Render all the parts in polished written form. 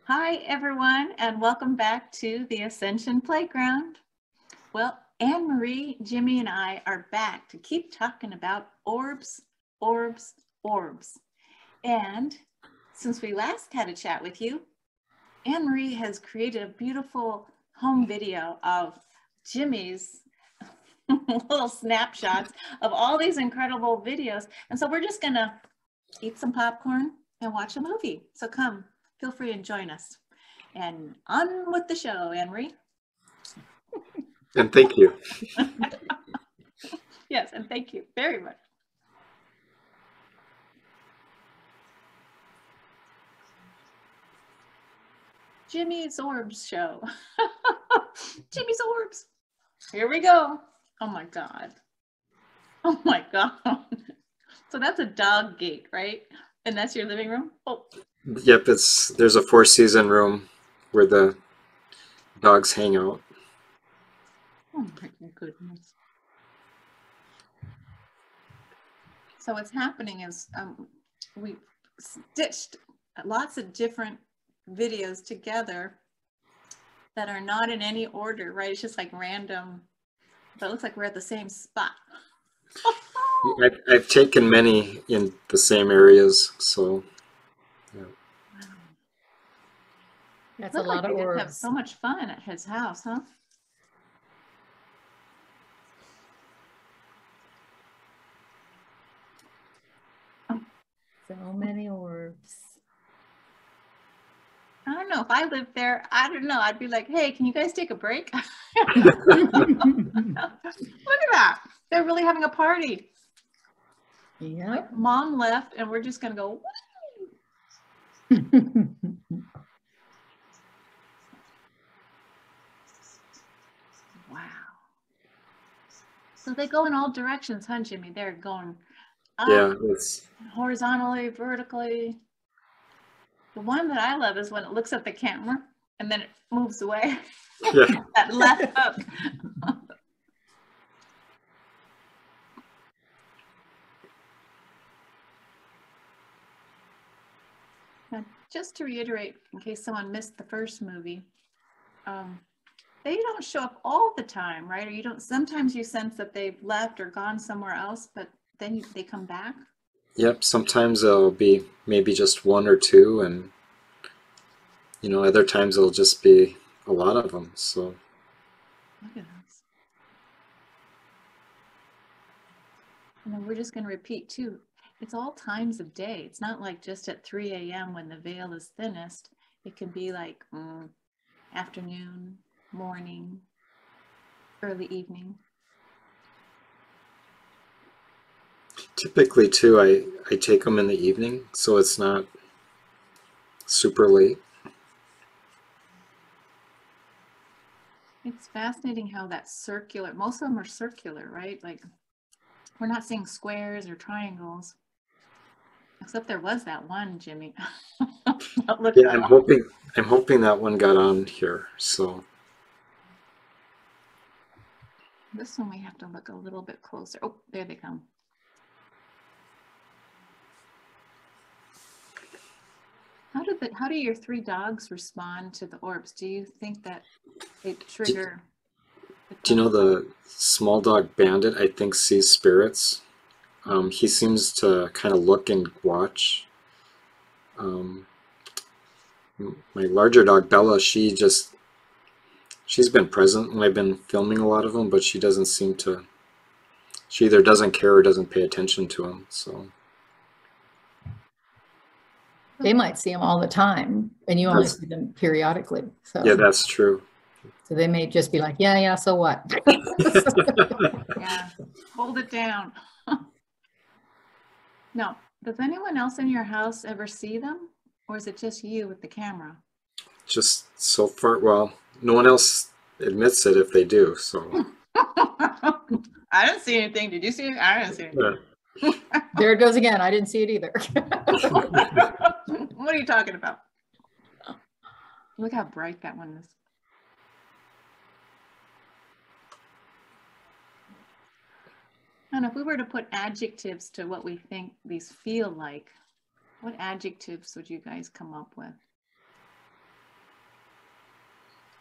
Hi, everyone, and welcome back to the Ascension Playground. Well, Anne-Marie, Jimmy, and I are back to keep talking about orbs, orbs, orbs. And since we last had a chat with you, Anne-Marie has created a beautiful home video of Jimmy's little snapshots of all these incredible videos. And so we're just gonna eat some popcorn and watch a movie. So come, feel free and join us. And on with the show, Anne-Marie. And thank you. Yes, and thank you very much. Jimmy's Orbs Show. Jimmy's Orbs. Here we go. Oh my God. Oh my God. So that's a dog gate, right? And that's your living room? Oh. Yep, there's a four-season room where the dogs hang out. Oh my goodness. So what's happening is we stitched lots of different videos together that are not in any order, right? It's just like random, but it looks like we're at the same spot. I've taken many in the same areas, so yeah. Wow. That's a lot of orbs. Have so much fun at his house, huh? So many orbs. I don't know if I lived there. I don't know. I'd be like, hey, can you guys take a break? Look at that. They're really having a party. Yeah. Like, Mom left and we're just going to go, wow. So they go in all directions, huh, Jimmy? They're going up, Yeah, it's horizontally, vertically. The one that I love is when it looks at the camera and then it moves away. yeah. That left hook. Now, just to reiterate, in case someone missed the first movie, they don't show up all the time, right? Or you don't. Sometimes you sense that they've left or gone somewhere else, but then they come back. Yep, sometimes there'll be maybe just one or two, and other times it'll just be a lot of them. So Look at this. And then we're just going to repeat too. It's all times of day. It's not like just at 3 a.m. when the veil is thinnest. It can be like afternoon, morning, early evening. typically too, I take them in the evening, so it's not super late. It's fascinating how that's circular. Most of them are circular, right? Like we're not seeing squares or triangles. Except there was that one, Jimmy. Yeah, I'm hoping that one got on here. So this one we have to look a little bit closer. Oh, there they come. How do your three dogs respond to the orbs? Do you think that they trigger? Do you know the small dog Bandit, I think, sees spirits? He seems to kind of look and watch. My larger dog Bella, she's been present when I've been filming a lot of them, but she doesn't seem to. She either doesn't care or doesn't pay attention to them. So They might see them all the time, and you only see them periodically. So yeah, that's true. So they may just be like, yeah, so what? Yeah, hold it down. No, does anyone else in your house ever see them? Or is it just you with the camera? Just so far, well, no one else admits it if they do, so. I didn't see anything. Did you see it? I didn't see it. Yeah. There it goes again. I didn't see it either. What are you talking about? Look how bright that one is. And if we were to put adjectives to what we think these feel like, what adjectives would you guys come up with?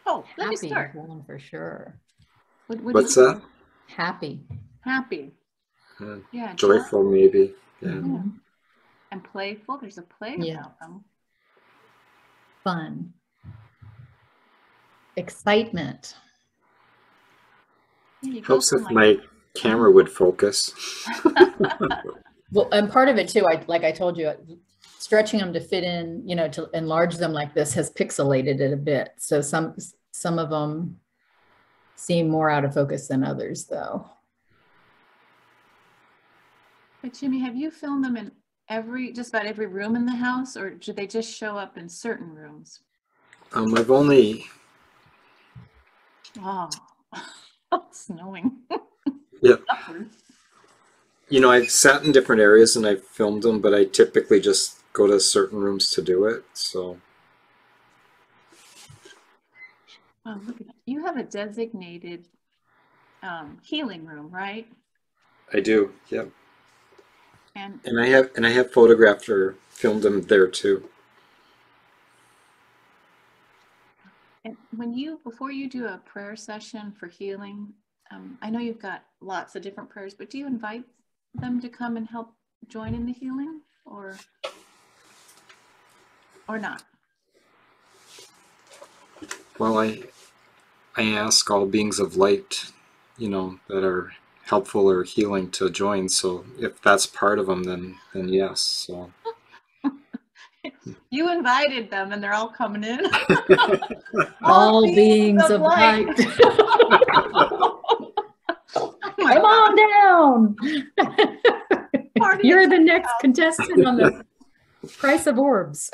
Oh, let me start. Happy is one for sure. What's that? Happy. Happy. Yeah. Joyful, maybe. Yeah. Mm-hmm. And playful. There's a play about them. Fun. Excitement. Yeah, helps if my camera would focus. Well, and part of it too, like I told you, stretching them to fit in, you know, to enlarge them like this has pixelated it a bit. So some of them seem more out of focus than others, though. But Jimmy, have you filmed them in just about every room in the house, or do they just show up in certain rooms? I've only. Oh, it's snowing. Yeah. You know, I've sat in different areas and I've filmed them, but I typically just go to certain rooms to do it. So. Oh, look at that. You have a designated healing room, right? I do. Yep. And I have photographed or filmed them there too. And before you do a prayer session for healing, I know you've got lots of different prayers, but do you invite them to come and help join in the healing, or not? Well, I ask all beings of light, you know, that are helpful or healing to join. So if that's part of them, then yes. So. You invited them and they're all coming in. all beings of light. Come on down. You're the next contestant on the Price of Orbs.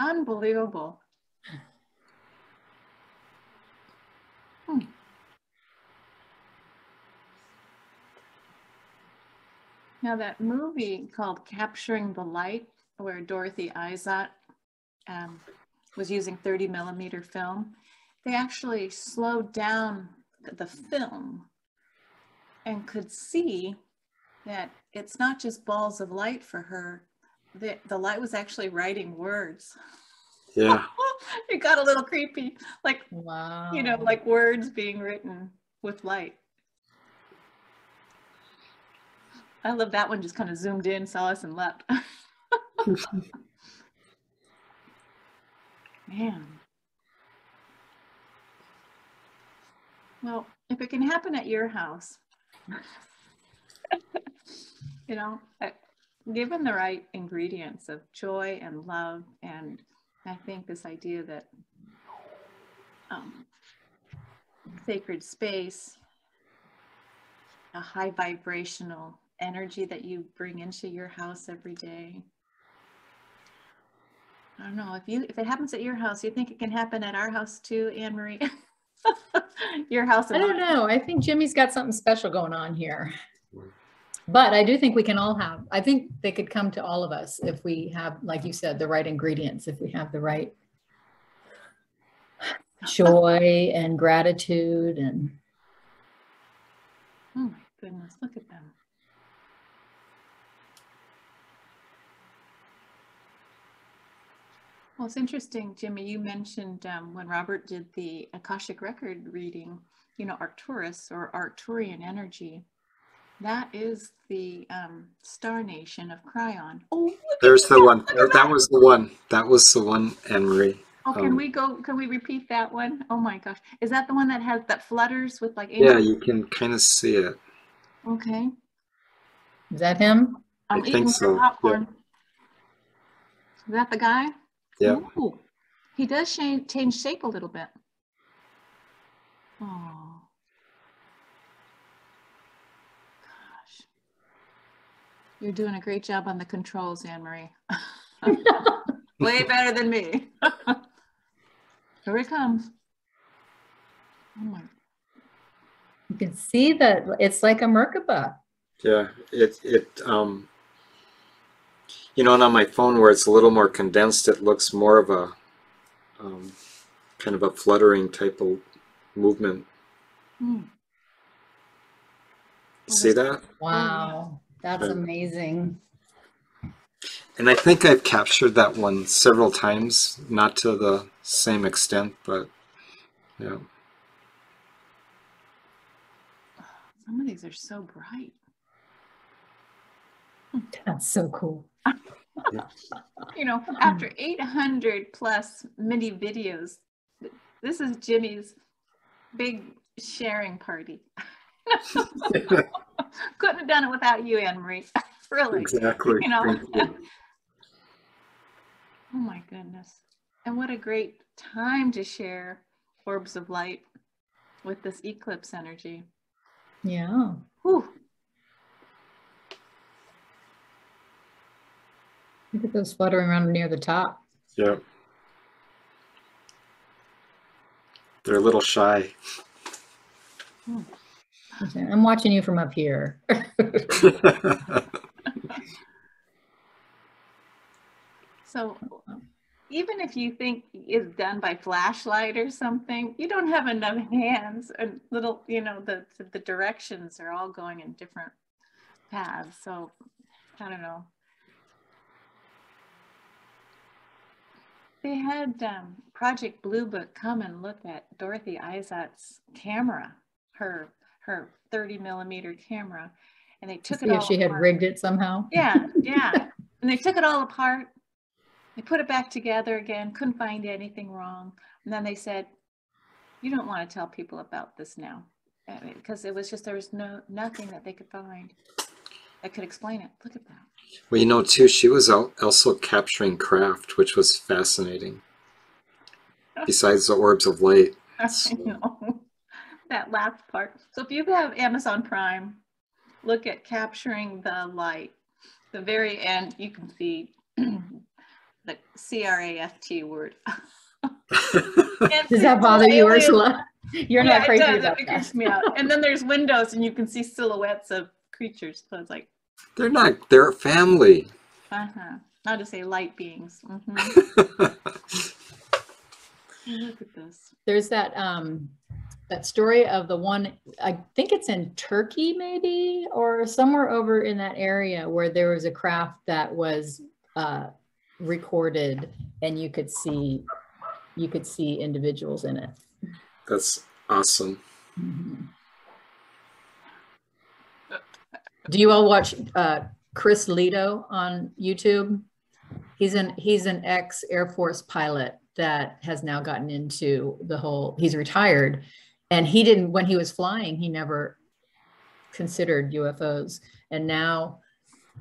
Unbelievable. Now that movie called Capturing the Light, where Dorothy Izot was using 30mm film, they actually slowed down the film and could see that it's not just balls of light for her. The light was actually writing words. Yeah. It got a little creepy, like, wow. You know, like words being written with light. I love that one. Just kind of zoomed in, saw us, and left. Man. Well, if it can happen at your house, you know, given the right ingredients of joy and love, and I think this idea that sacred space, a high vibrational energy that you bring into your house every day. I don't know, if it happens at your house, you think it can happen at our house too, Anne Marie? Your house. I don't know. I think Jimmy's got something special going on here. But I do think we can all I think they could come to all of us if we have, like you said, the right ingredients, if we have the right joy and gratitude and. Oh my goodness, look at them. Well, it's interesting, Jimmy, you mentioned when Robert did the Akashic record reading, you know, Arcturus or Arcturian energy. That is the star nation of Cryon. Oh, there's the one. That was the one. That was the one, Anne Marie. Oh, can we repeat that one? Oh my gosh. Is that the one that flutters with like angels? Yeah, you can kind of see it. Okay. Is that him? I'm eating some popcorn. Yeah. Is that the guy? Yeah. Ooh, he does change shape a little bit. Oh. Gosh. You're doing a great job on the controls, Anne Marie. Way better than me. Here it comes. Oh my. You can see that it's like a Merkaba. Yeah, you know, and on my phone where it's a little more condensed, it looks more of a kind of a fluttering type of movement. See that? Wow, that's amazing. And I think I've captured that one several times, not to the same extent, but yeah. Some of these are so bright. That's so cool. You know, after 800 plus mini videos, this is Jimmy's big sharing party. Couldn't have done it without you, Anne Marie. Really. Exactly. You know. Thank you. Oh my goodness. And what a great time to share orbs of light with this eclipse energy. Yeah. Whew. Look at those fluttering around near the top. Yeah. They're a little shy. I'm watching you from up here. So even if you think it's done by flashlight or something, you don't have enough hands and little, you know, the directions are all going in different paths. So I don't know. They had Project Blue Book come and look at Dorothy Izot's camera, her 30 millimeter camera, and they took it all if she apart. had rigged it somehow. Yeah, yeah. And they took it all apart. They put it back together again, couldn't find anything wrong. And then they said, you don't want to tell people about this now. Because it was just, there was nothing that they could find that could explain it. Look at that. Well, you know, too, she was also capturing craft, which was fascinating. Besides the orbs of light. I know. That last part. So if you have Amazon Prime, look at Capturing the Light. The very end, you can see the CRAFT word. Does that bother you, Ursula? You're not crazy about that. It creeps me out. And then there's windows and you can see silhouettes of creatures. So it's like, they're not, they're family. I'll just say light beings. Look at this. There's that that story of the one, I think it's in Turkey maybe, or somewhere over in that area, where there was a craft that was recorded and you could see individuals in it. That's awesome. Mm-hmm. Do you all watch Chris Lito on YouTube? He's an ex-Air Force pilot that has now gotten into the whole, he's retired, and he didn't, when he was flying, he never considered UFOs. And now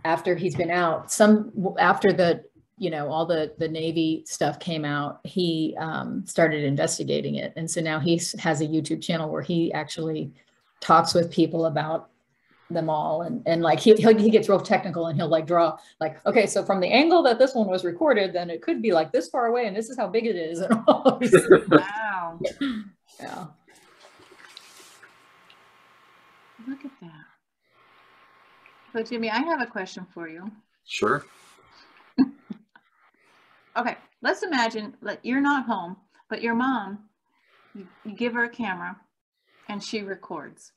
after he's been out, after the, you know, all the Navy stuff came out, he started investigating it. And so now he has a YouTube channel where he actually talks with people about them all, and like he gets real technical, and he'll like draw like, okay, so from the angle that this one was recorded, then it could be like this far away, and this is how big it is. And all these wow. Yeah. Look at that. So Jimmy, I have a question for you. Sure. Okay, let's imagine that you're not home, but your mom, you give her a camera and she records.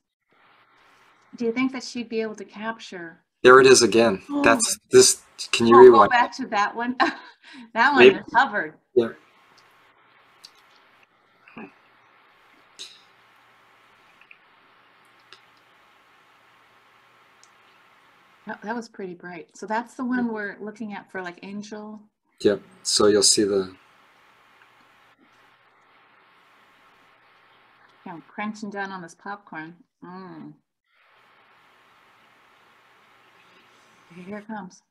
Do you think that she'd be able to capture? There it is again. Oh. That's this. Can you rewind? Go back to that one. That one Maybe. is covered. Yeah. That was pretty bright. So that's the one we're looking at for like angel. Yep. So you'll see the. Yeah, I'm crunching down on this popcorn. Mm. Here it comes.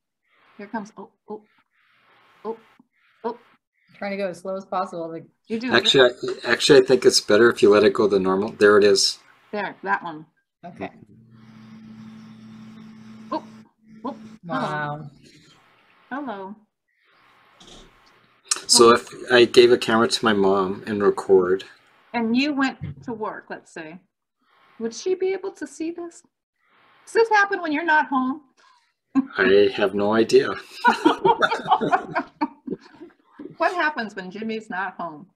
Here it comes. Oh, oh, oh, oh. Trying to go as slow as possible. Like, You do. Actually, I think it's better if you let it go the normal. There it is. There, that one. okay. Oh, oh. Wow. Hello. So if I gave a camera to my mom and record. And you went to work, let's say, would she be able to see this? Does this happen when you're not home? I have no idea. What happens when Jimmy's not home?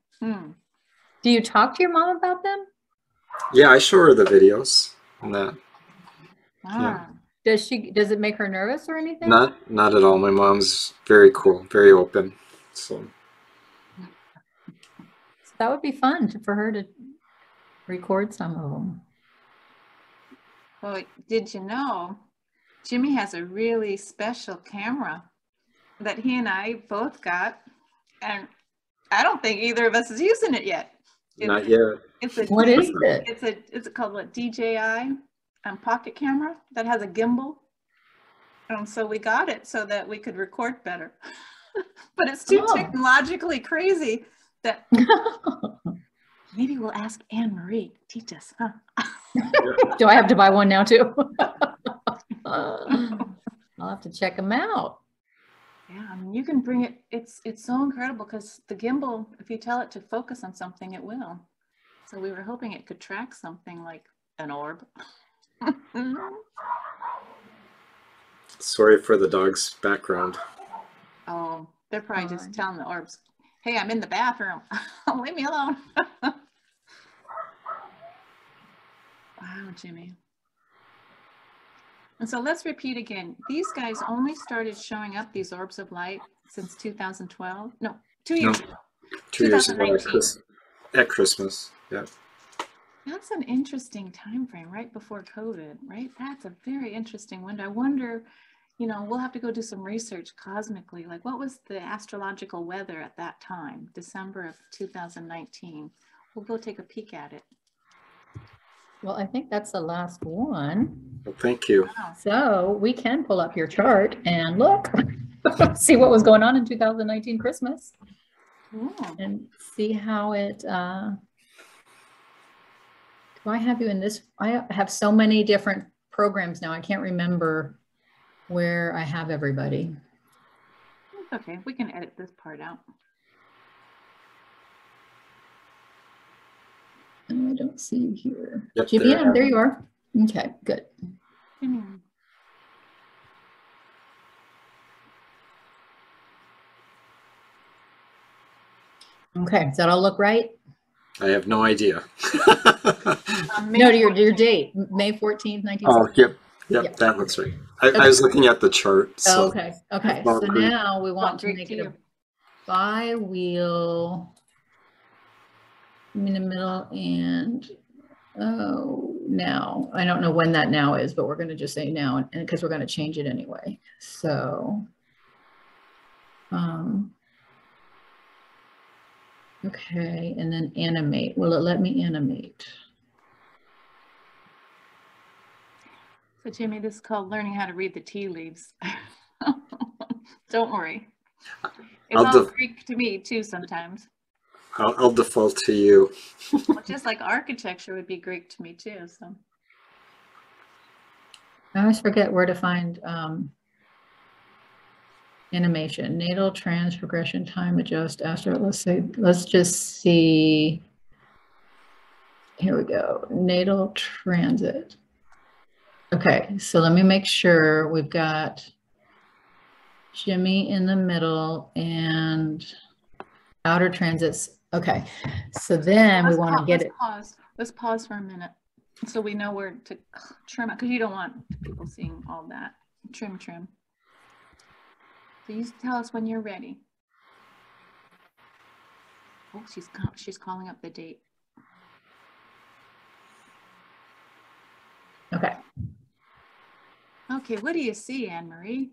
Do you talk to your mom about them? Yeah, I show her the videos and that. Ah. Does it make her nervous or anything? Not at all. My mom's very cool, very open. So That would be fun for her to record some of them. Well, did you know Jimmy has a really special camera that he and I both got, and I don't think either of us is using it yet. not yet. What is it? It's called a DJI pocket camera that has a gimbal. And so we got it so that we could record better. But it's too technologically crazy that maybe we'll ask Anne-Marie to teach us, huh? Do I have to buy one now too? I'll have to check them out. Yeah, I mean, you can bring it. It's so incredible because the gimbal, if you tell it to focus on something, it will. So we were hoping it could track something like an orb. Sorry for the dog's background. Oh, they're probably just telling the orbs, hey, I'm in the bathroom. Leave me alone. Wow, Jimmy. And so let's repeat again. These guys only started showing up, these orbs of light, since 2012. No, 2 years ago. 2 years ago at Christmas. Yeah. That's an interesting time frame, right before COVID, right? That's a very interesting window. I wonder, you know, we'll have to go do some research cosmically. Like, what was the astrological weather at that time, December of 2019? We'll go take a peek at it. Well, I think that's the last one. Well, thank you. Wow. So we can pull up your chart and look, see what was going on in 2019 Christmas. Cool. And see how it, do I have you in this? I have so many different programs now. I can't remember where I have everybody. It's okay. We can edit this part out. I don't see you here. Yep, Jimmy, there you are. Okay, good. Okay, does that all look right? I have no idea. No, your date, May 14th, 1960. Oh, yep, that looks right. I was looking at the chart. So. Okay. So now we want to make it a bi-wheel in the middle, and now I don't know when that now is, but we're going to just say now, and because we're going to change it anyway. So okay, and then animate. Will it let me animate? So Jimmy, this is called learning how to read the tea leaves. Don't worry. It's all Greek to me too sometimes. I'll default to you. Well, just like architecture would be Greek to me too. So I always forget where to find animation, natal trans progression, time adjust, astro. Let's just see. Here we go. Natal transit. Okay, so let me make sure we've got Jimmy in the middle and outer transits. Okay, so then we want to get it. Let's pause for a minute so we know where to trim it, because you don't want people seeing all that. Trim. So you tell us when you're ready. Oh, she's calling up the date. Okay. Okay, what do you see, Anne-Marie?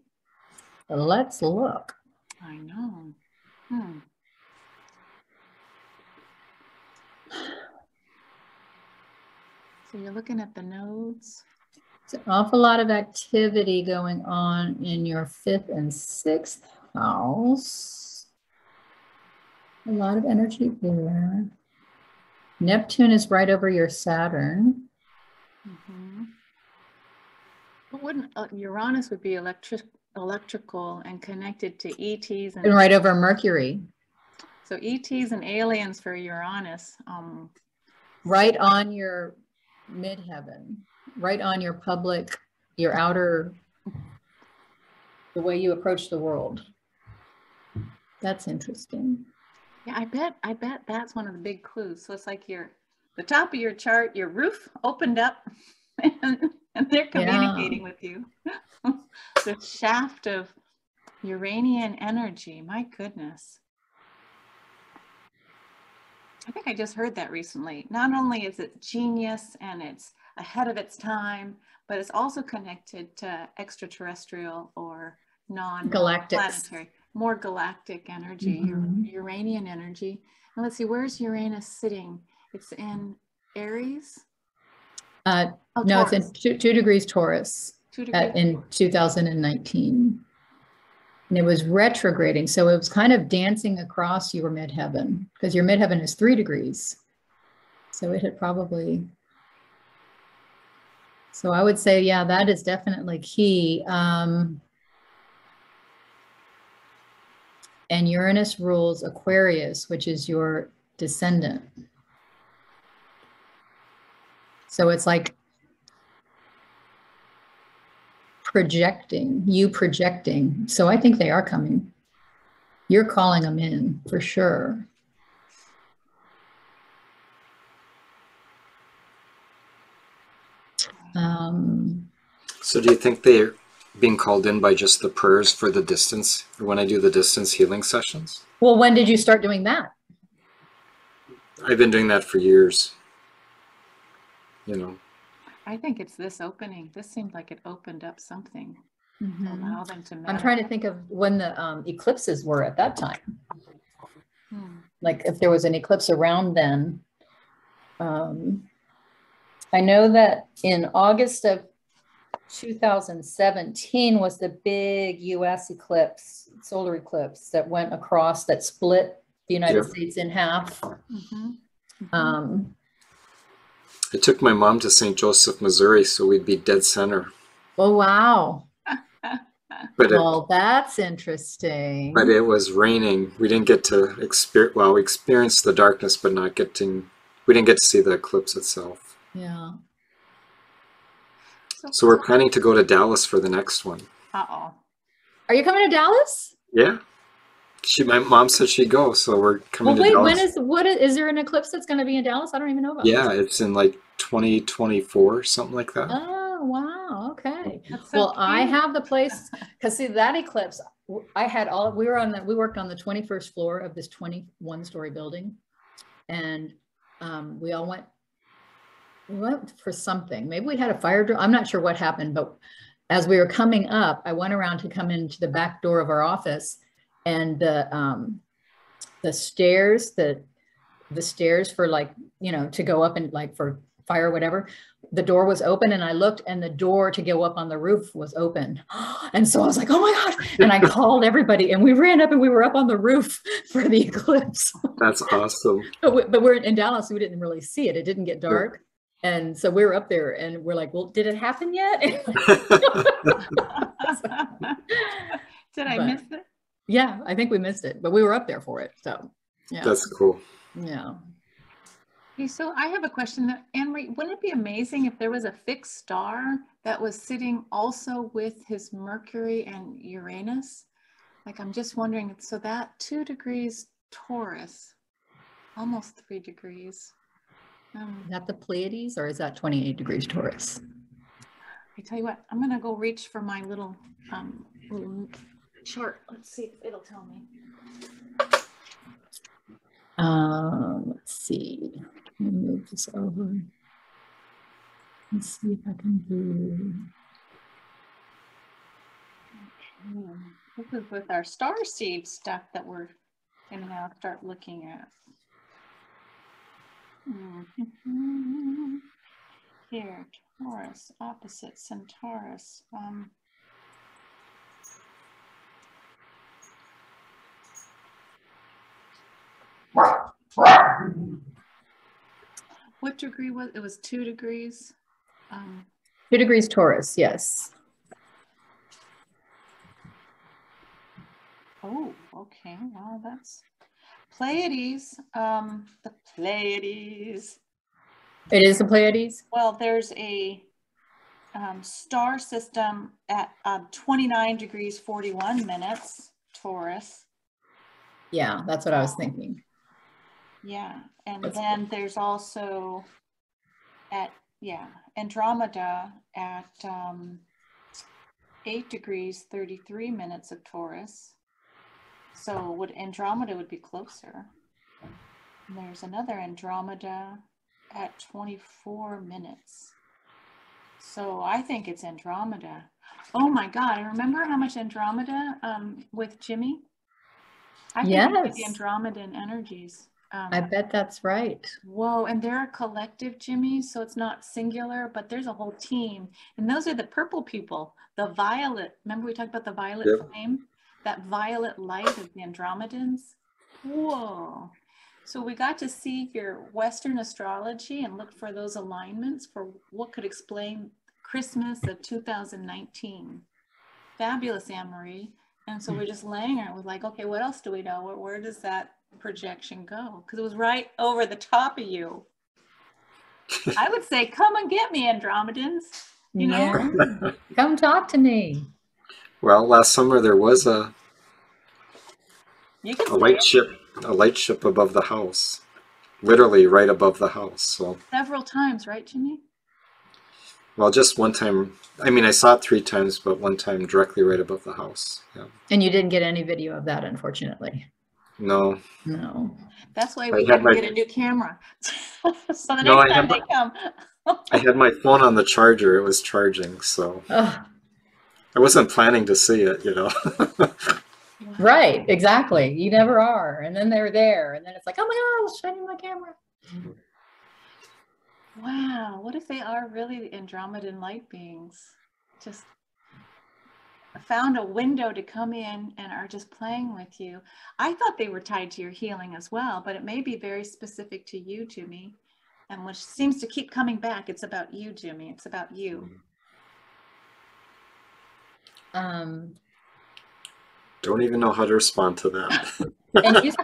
Let's look. I know. So you're looking at the nodes. It's an awful lot of activity going on in your 5th and 6th house. A lot of energy there. Neptune is right over your Saturn. But wouldn't Uranus would be electrical and connected to ETs and right over Mercury. So ETs and aliens for Uranus. Right on your midheaven, right on your public, your outer, the way you approach the world. That's interesting. Yeah, I bet that's one of the big clues. So it's like the top of your chart, your roof opened up, and they're communicating with you. The shaft of Uranian energy, my goodness. I think I just heard that recently. Not only is it genius and it's ahead of its time, but it's also connected to extraterrestrial or non-planetary, more galactic energy, Uranian energy. And let's see, where's Uranus sitting? It's in Aries? No, Taurus. it's in 2 degrees Taurus 2 degrees. In 2019. And it was retrograding. So it was kind of dancing across your midheaven, because your midheaven is 3 degrees. So it had probably, so I would say, yeah, that is definitely key. And Uranus rules Aquarius, which is your descendant. So it's like projecting. So I think they are coming. You're calling them in for sure. So do you think they're being called in by just the prayers for the distance, or when I do the distance healing sessions? Well, when did you start doing that? I've been doing that for years. You know. I think it's this opening. This seemed like it opened up something. Allow them to I'm trying to think of when the eclipses were at that time. Like if there was an eclipse around then. I know that in August of 2017 was the big US eclipse, solar eclipse that went across, that split the United States in half. I took my mom to St. Joseph, Missouri, so we'd be dead center. Oh, wow. But well, that's interesting. But it was raining. We didn't get to experience, well, we experienced the darkness, but we didn't get to see the eclipse itself. Yeah. So we're planning to go to Dallas for the next one. Uh-oh. Are you coming to Dallas? Yeah. My mom said she'd go, so we're coming to Dallas. Wait, is there an eclipse that's going to be in Dallas? I don't even know about Yeah, it's in like 2024, something like that. Oh, wow. Okay. So well, cute. I have the place, because see that eclipse, I had we worked on the 21st floor of this 21-story building, and we all went for something. Maybe we had a fire drill. I'm not sure what happened, but as we were coming up, I went around to come into the back door of our office, and the stairs for, like, you know, to go up and like for fire or whatever, the door was open, and I looked, and the door to go up on the roof was open. And so I was like, oh my God. And I called everybody, and we ran up, and we were up on the roof for the eclipse. That's awesome. But we're in Dallas, so we didn't really see it. It didn't get dark. Yeah. And so we were up there, and we're like, well, did it happen yet? Did I miss it? Yeah, I think we missed it, but we were up there for it. So yeah. That's cool. Yeah. Okay, so I have a question. Anne-Marie, wouldn't it be amazing if there was a fixed star that was sitting also with his Mercury and Uranus? Like, I'm just wondering, so that 2 degrees Taurus, almost 3 degrees. Is that the Pleiades, or is that 28 degrees Taurus? I tell you what, I'm going to go reach for my little chart. Let's see if it'll tell me. Let's see. Let me move this over. Let's see if I can do. Okay. This is with our starseed stuff that we're going to now start looking at. Here, Taurus, opposite Centaurus. What degree was it? It was 2 degrees. 2 degrees Taurus, yes. Oh, okay. Well, that's Pleiades. The Pleiades. It is the Pleiades? Well, there's a star system at 29 degrees 41 minutes, Taurus. Yeah, that's what I was thinking. Yeah, and then there's also at yeah, Andromeda at 8 degrees 33 minutes of Taurus. So would Andromeda would be closer. And there's another Andromeda at 24 minutes. So I think it's Andromeda. Oh my God, I remember how much Andromeda with Jimmy. I think it's the Andromedan energies. I bet that's right. Whoa, and they're a collective, Jimmy, so it's not singular, but there's a whole team. And those are the purple people, the violet. Remember we talked about the violet flame? That violet light of the Andromedans. Whoa. So we got to see your Western astrology and look for those alignments for what could explain Christmas of 2019. Fabulous, Anne-Marie. And so we're just laying there. We're like, okay, what else do we know? Where does that projection go? Because it was right over the top of you. I would say, come and get me, Andromedans. You know? Come talk to me. Well, last summer there was a light ship above the house, literally right above the house. So several times, right, Jimmy? Well, just one time. I mean, I saw it 3 times, but one time directly right above the house. Yeah. And you didn't get any video of that, unfortunately. No. No. That's why we had to get a new camera. So the next time they come. I had my phone on the charger. It was charging, so I wasn't planning to see it, you know. Right, exactly. You never are. And then they're there. And then it's like, oh my gosh, shining my camera. Wow, what if they are really Andromedan light beings? Just found a window to come in and are just playing with you. I thought they were tied to your healing as well, but it may be very specific to you, Jimmy, and which seems to keep coming back. It's about you, Jimmy. It's about you. Don't even know how to respond to that. And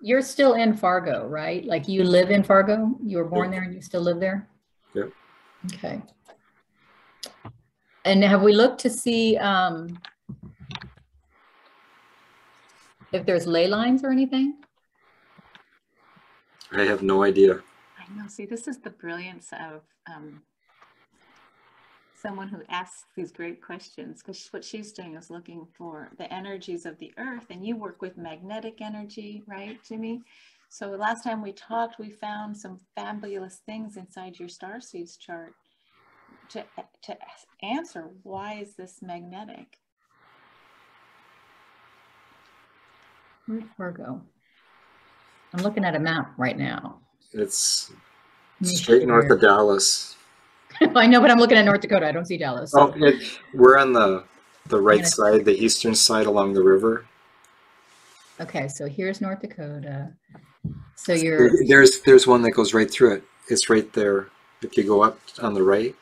you're still in Fargo, right? Like you live in Fargo? You were born there and you still live there? Yep. Okay. And have we looked to see if there's ley lines or anything? I have no idea. I know. See, this is the brilliance of someone who asks these great questions, because what she's doing is looking for the energies of the earth, and you work with magnetic energy, right, Jimmy? So last time we talked, we found some fabulous things inside your starseeds chart to answer why is this magnetic. Where's Fargo? I'm looking at a map right now. It's straight north of Dallas. I know, but I'm looking at North Dakota. I don't see Dallas. So. Oh, we're on the right side, the eastern side along the river. Okay, so here's North Dakota. So you're there's one that goes right through it. It's right there. If you go up on the right.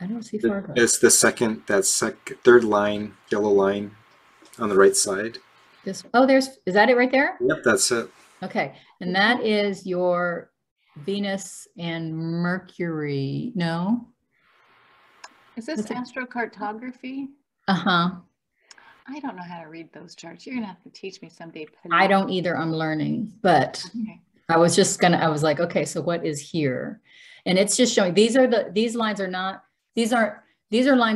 I don't see Fargo. It's the third line, yellow line on the right side. Is that it right there? Yep, that's it. Okay, and that is your Venus and Mercury. No? Is this astrocartography? Uh-huh. I don't know how to read those charts. You're gonna have to teach me someday. I don't either. I'm learning, but okay. I was like, okay, so what is here? And it's just showing these are lines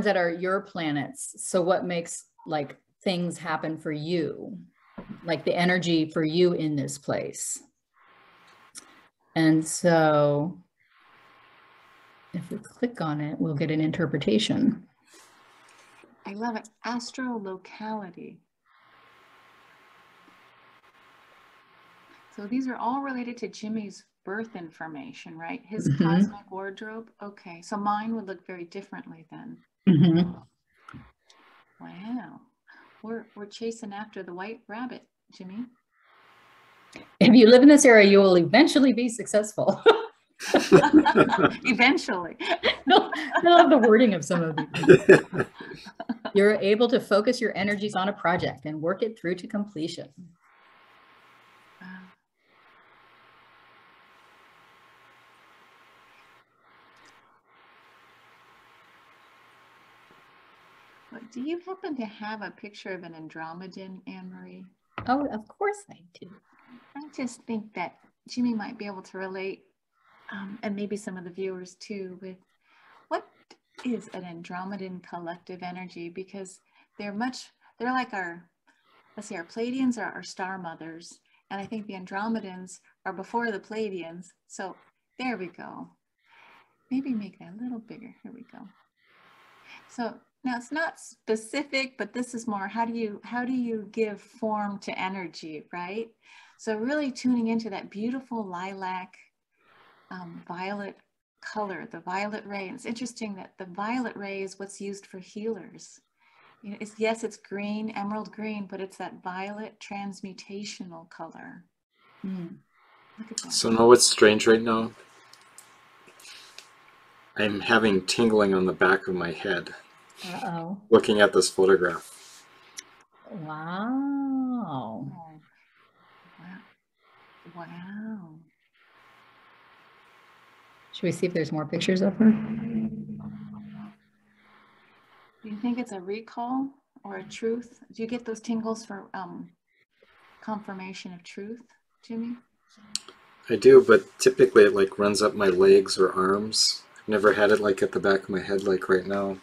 that are your planets. So what makes like things happen for you, like the energy for you in this place. And so if we click on it, we'll get an interpretation. I love it. Astrolocality. So these are all related to Jimmy's birth information, right? His cosmic wardrobe. Okay, so mine would look very differently then. Wow. We're chasing after the white rabbit, Jimmy. If you live in this area, you will eventually be successful. Eventually. No, I love the wording of some of these. You're able to focus your energies on a project and work it through to completion. Do you happen to have a picture of an Andromedan, Anne-Marie? Oh, of course I do. I just think that Jimmy might be able to relate and maybe some of the viewers too, with what is an Andromedan collective energy, because they're like our, let's see, our Pleiadians are our star mothers, and I think the Andromedans are before the Pleiadians. So there we go. Maybe make that a little bigger. Here we go. So now it's not specific, but this is more, how do you give form to energy, right? So really tuning into that beautiful lilac, violet color, the violet ray. And it's interesting that the violet ray is what's used for healers. You know, yes, it's green, emerald green, but it's that violet transmutational color. Look at that. So know what's strange right now? I'm having tingling on the back of my head. Uh-oh. Looking at this photograph. Wow. Wow. Should we see if there's more pictures of her? Do you think it's a recall or a truth? Do you get those tingles for confirmation of truth, Jimmy? I do, but typically it like runs up my legs or arms. I've never had it like at the back of my head like right now.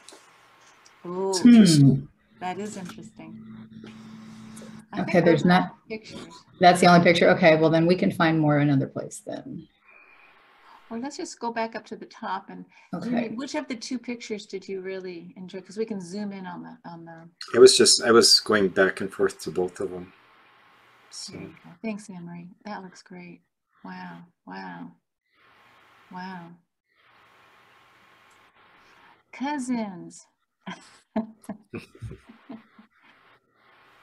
Oh, It's interesting. that is interesting. Okay, there's not pictures. That's the only picture. Okay, well then we can find more another place then. Or let's just go back up to the top and Okay. which of the two pictures did you really enjoy? Because we can zoom in on the. I was going back and forth to both of them. So. Thanks, Anne-Marie. That looks great. Wow, wow, wow. Cousins.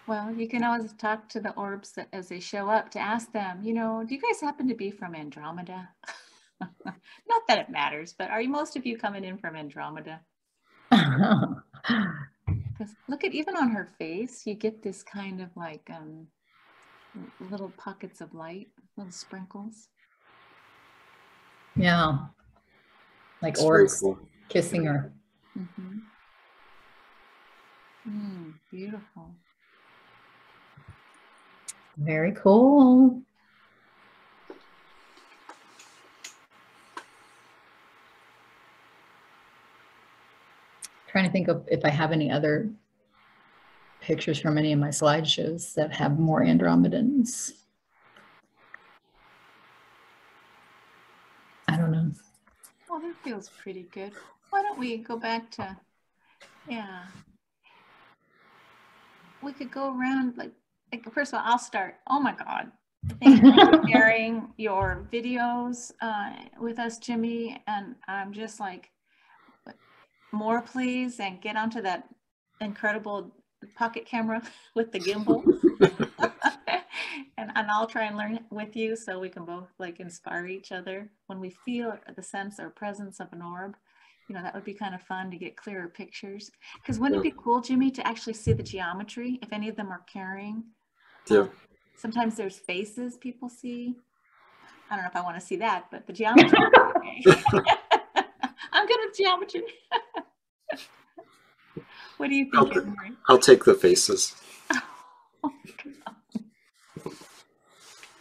Well, you can always talk to the orbs as they show up to ask them, you know, do you guys happen to be from Andromeda? Not that it matters, but are most of you coming in from Andromeda? Because look at, even on her face, you get this kind of like little pockets of light, little sprinkles. Yeah. Like It's very orbs cool. kissing her. Beautiful. Very cool. Trying to think of if I have any other pictures from any of my slideshows that have more Andromedans. I don't know. Well, that feels pretty good. Why don't we go back to, yeah. We could go around, like first of all, I'll start. Oh my God. Thank you for sharing your videos with us, Jimmy. And I'm just like, more please, and get onto that incredible pocket camera with the gimbal. and I'll try and learn with you so we can both like inspire each other when we feel the sense or presence of an orb. You know, that would be kind of fun to get clearer pictures. Because wouldn't it be cool, Jimmy, to actually see the geometry if any of them are carrying? Yeah. Sometimes there's faces people see. I don't know if I want to see that, but the geometry. I'm good at geometry. What do you think, Anne-Marie? I'll take the faces.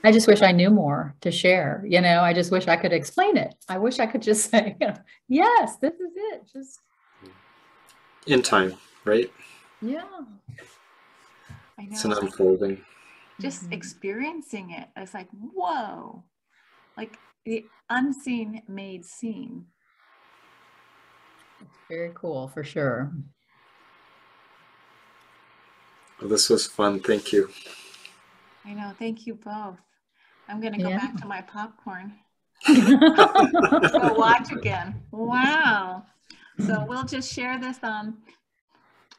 I just wish I knew more to share. You know, I just wish I could explain it. I wish I could just say, you know, yes, this is it. Just in time, right? Yeah. I know. It's an unfolding. Just experiencing it. It's like, whoa, like the unseen made seen. It's very cool for sure. Well, this was fun. Thank you. I know. Thank you both. I'm going to go back to my popcorn. Go watch again. Wow. So we'll just share this on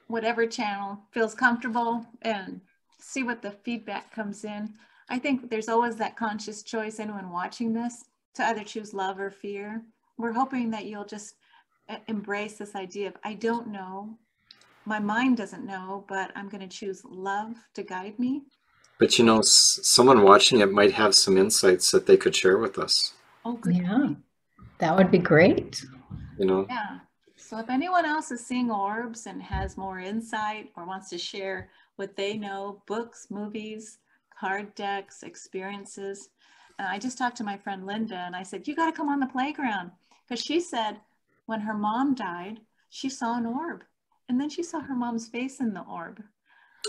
whatever channel feels comfortable and see what the feedback comes in. I think there's always that conscious choice, anyone watching this, to either choose love or fear. We're hoping that you'll just embrace this idea of, I don't know, my mind doesn't know, but I'm going to choose love to guide me. But you know, someone watching it might have some insights that they could share with us. Oh, good. Yeah, that would be great. You know? Yeah. So if anyone else is seeing orbs and has more insight or wants to share what they know, books, movies, card decks, experiences, I just talked to my friend Linda, and I said, you got to come on the playground. Because she said when her mom died, she saw an orb. And then she saw her mom's face in the orb.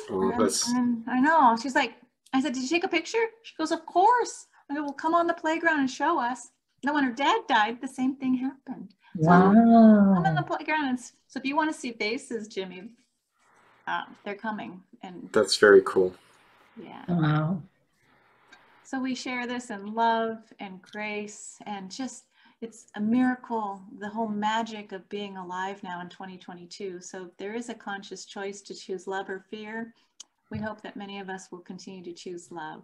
Oh, and I know. She's like, I said, did you take a picture? She goes, of course. I go, well, come on the playground and show us. Then when her dad died, the same thing happened. Wow. So I'm in the playground. And so if you want to see faces, Jimmy, they're coming. And that's very cool. yeah. Wow. So we share this in love and grace, and just, it's a miracle, the whole magic of being alive now in 2022. So if there is a conscious choice to choose love or fear, we hope that many of us will continue to choose love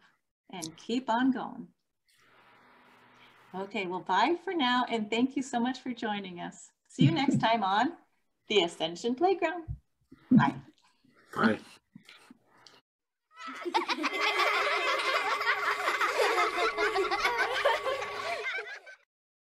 and keep on going. Okay, well, bye for now, and thank you so much for joining us. See you next time on the Ascension Playground. Bye. Bye.